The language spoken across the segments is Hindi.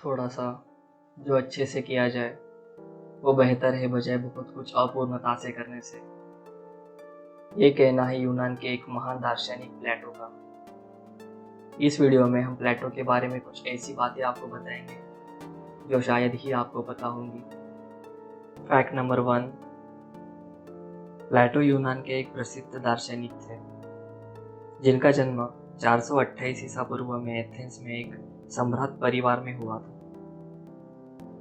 थोड़ा सा जो अच्छे से किया जाए वो बेहतर है बजाय बहुत कुछ अपूर्णता से करने से। ये कहना है यूनान के एक महान दार्शनिक प्लेटो का। इस वीडियो में हम प्लेटो के बारे में कुछ ऐसी बातें आपको बताएंगे जो शायद ही आपको पता होंगी। फैक्ट नंबर 1, प्लेटो यूनान के एक प्रसिद्ध दार्शनिक थे जिनका जन्म 428 ईसा पूर्व में एथेंस में एक सम्राट परिवार में हुआ था।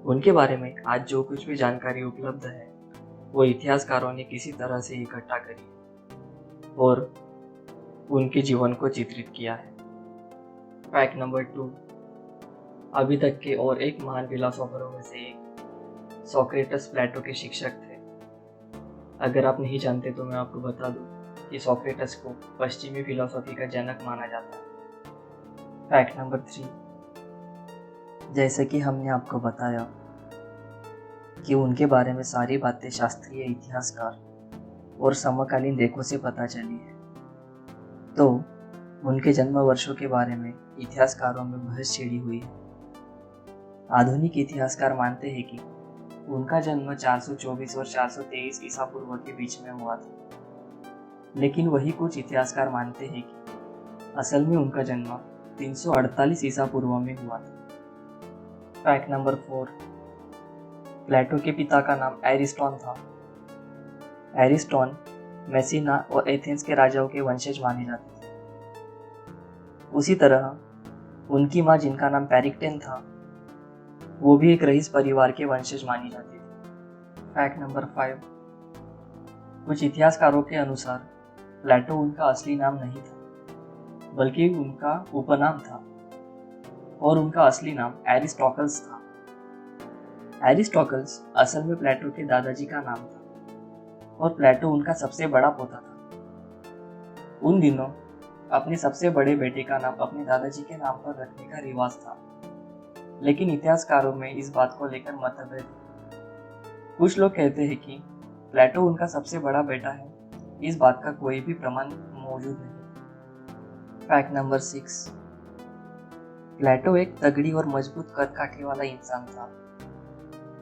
उनके बारे में आज जो कुछ भी जानकारी उपलब्ध है वो इतिहासकारों ने किसी तरह से इकट्ठा करी और उनके जीवन को चित्रित किया है। फैक्ट नंबर 2, अभी तक के और एक महान फिलोसोफरों में से एक सोक्रेटस प्लेटो के शिक्षक थे। अगर आप नहीं जानते तो मैं आपको बता दूं कि सोक्रेटस को पश्चिमी फिलोसॉफी का जनक माना जाता है। फैक्ट नंबर 3, जैसे कि हमने आपको बताया कि उनके बारे में सारी बातें शास्त्रीय इतिहासकार और समकालीन लेखों से पता चली है, तो उनके जन्म वर्षों के बारे में इतिहासकारों में बहस छिड़ी हुई है। आधुनिक इतिहासकार मानते हैं कि उनका जन्म 424 और 423 ईसा पूर्व के बीच में हुआ था, लेकिन वही कुछ इतिहासकार मानते हैं कि असल में उनका जन्म 348 ईसा पूर्व में हुआ था। फैक्ट नंबर 4, प्लेटो के पिता का नाम एरिस्टॉन था। एरिस्टॉन मेसिना और एथेंस के राजाओं के वंशज माने जाते थे। उसी तरह उनकी माँ, जिनका नाम पेरिक्टेन था, वो भी एक रईस परिवार के वंशज मानी जाती थी। फैक्ट नंबर 5, कुछ इतिहासकारों के अनुसार प्लेटो उनका असली नाम नहीं था बल्कि उनका उपनाम था और उनका असली नाम एरिस्टोटल्स था। एरिस्टोटल्स असल में प्लेटो के दादाजी का नाम था और प्लेटो उनका सबसे बड़ा पोता था। उन दिनों अपने सबसे बड़े बेटे का नाम अपने दादाजी के नाम पर रखने का रिवाज था, लेकिन इतिहासकारों में इस बात को लेकर मतभेद है। कुछ लोग कहते हैं कि प्लेटो उनका सबसे बड़ा बेटा है, इस बात का कोई भी प्रमाण मौजूद नहीं। फैक्ट नंबर 6, प्लेटो एक तगड़ी और मजबूत कद काठी वाला इंसान था।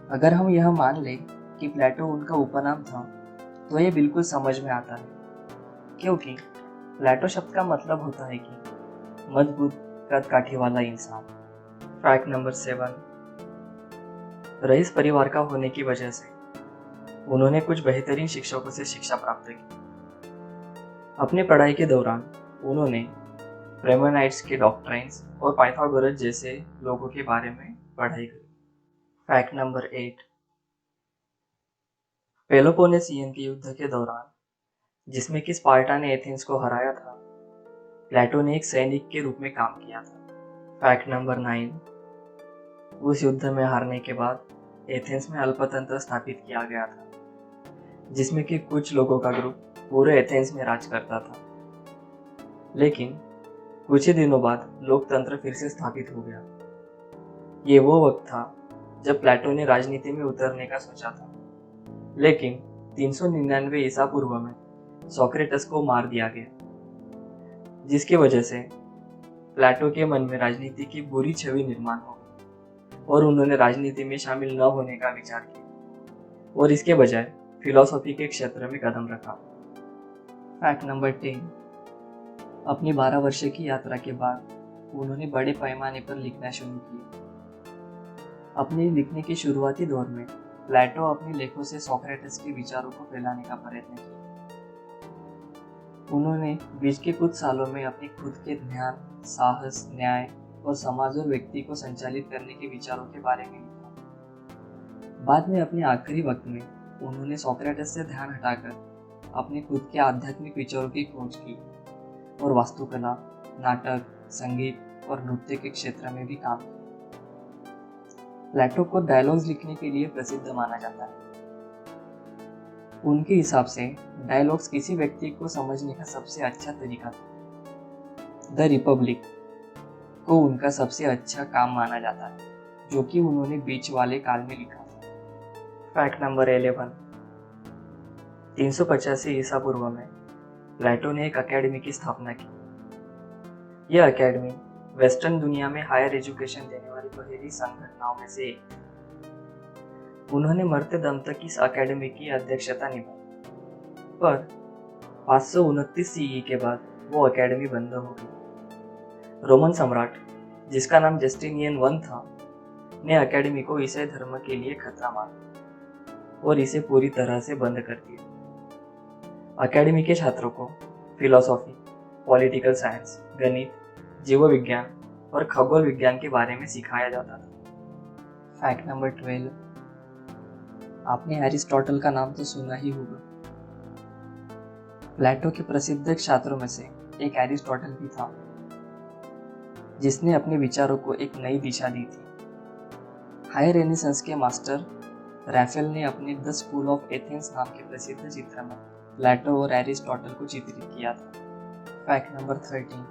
अगर हम यह मान लें कि प्लेटो उनका उपनाम था तो यह बिल्कुल समझ में आता है, क्योंकि प्लेटो शब्द का मतलब होता है कि मजबूत कद काठी वाला इंसान। फैक्ट नंबर 7, रईस परिवार का होने की वजह से उन्होंने कुछ बेहतरीन शिक्षकों से शिक्षा प्राप्त की। अपनी पढ़ाई के दौरान उन्होंने प्रेमोनाइट्स के डॉक्ट्राइन्स और पाइथागोरस जैसे लोगों के बारे में पढ़ाई की। फैक्ट नंबर 8, पेलोपोनेसियन के युद्ध के दौरान, जिसमें कि स्पार्टा ने एथेंस को हराया था, प्लेटो ने एक सैनिक के रूप में काम किया था। फैक्ट नंबर 9, उस युद्ध में हारने के बाद एथेंस में अल्पतंत्र स्थापित किया गया था, जिसमें कि कुछ लोगों का ग्रुप पूरे एथेंस में राज करता था। लेकिन कुछ ही दिनों बाद लोकतंत्र फिर से स्थापित हो गया। ये वो वक्त था जब प्लेटो ने राजनीति में उतरने का सोचा था, लेकिन 399 ईसा पूर्व में सोक्रेटस को मार दिया गया, जिसकी वजह से प्लेटो के मन में राजनीति की बुरी छवि निर्माण हो गई और उन्होंने राजनीति में शामिल न होने का विचार किया और इसके बजाय फिलोसॉफी के क्षेत्र में कदम रखा। फैक्ट नंबर 10, अपनी 12 वर्ष की यात्रा के बाद उन्होंने बड़े पैमाने पर लिखना शुरू किया। अपने लिखने के शुरुआती दौर में प्लेटो अपने लेखों से सोक्रेटस के विचारों को फैलाने का प्रयत्न किया। उन्होंने बीच के कुछ सालों में अपने खुद के ध्यान, साहस, न्याय और समाज और व्यक्ति को संचालित करने के विचारों के बारे में लिखा। बाद में अपने आखिरी वक्त में उन्होंने सोक्रेटस से ध्यान हटाकर अपने खुद के आध्यात्मिक विचारों की खोज की और वास्तुकला, नाटक, संगीत और नृत्य के क्षेत्र में भी काम किया। प्लेटो को डायलॉग्स लिखने के लिए प्रसिद्ध माना जाता है। उनके हिसाब से डायलॉग्स किसी व्यक्ति को समझने का सबसे अच्छा तरीका था। द रिपब्लिक को उनका सबसे अच्छा काम माना जाता है, जो कि उन्होंने बीच वाले काल में लिखा था। फैक्ट नंबर 11, 385 ईसा पूर्व में प्लेटो ने एक अकेडमी की स्थापना की। यह अकेडमी वेस्टर्न दुनिया में हायर एजुकेशन देने वाले हमारी पहली संगठनाओं में से एक। उन्होंने मरते दम तक इस अकेडमी की अध्यक्षता निभाई, पर 529 सीई के बाद वो अकेडमी बंद हो गई। रोमन सम्राट, जिसका नाम जस्टिनियन वन था, ने अकेडमी को ईसाई धर्म के लिए खतरा माना और इसे पूरी तरह से बंद कर दिया। अकेडमी के छात्रों को फिलोसॉफी, पॉलिटिकल साइंस, गणित, जीव विज्ञान और खगोल विज्ञान के बारे में सिखाया जाता था। फैक्ट नंबर 12, आपने एरिस्टोटल का नाम तो सुना ही होगा। प्लेटो के प्रसिद्ध छात्रों में से एक एरिस्टोटल भी था, जिसने अपने विचारों को एक नई दिशा दी थी। हाई रेनेसांस के मास्टर रैफेल ने अपने द स्कूल ऑफ एथेंस नाम के प्रसिद्ध चित्र में प्लेटो और एरिस्टोटल को चित्रित किया था। फैक्ट नंबर 13,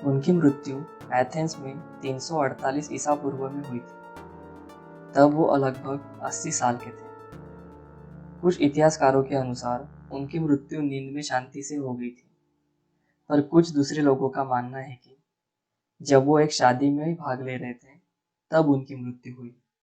उनकी मृत्यु एथेंस में 348 ईसा पूर्व में हुई थी। तब वो लगभग 80 साल के थे। कुछ इतिहासकारों के अनुसार उनकी मृत्यु नींद में शांति से हो गई थी, पर कुछ दूसरे लोगों का मानना है कि जब वो एक शादी में भाग ले रहे थे तब उनकी मृत्यु हुई।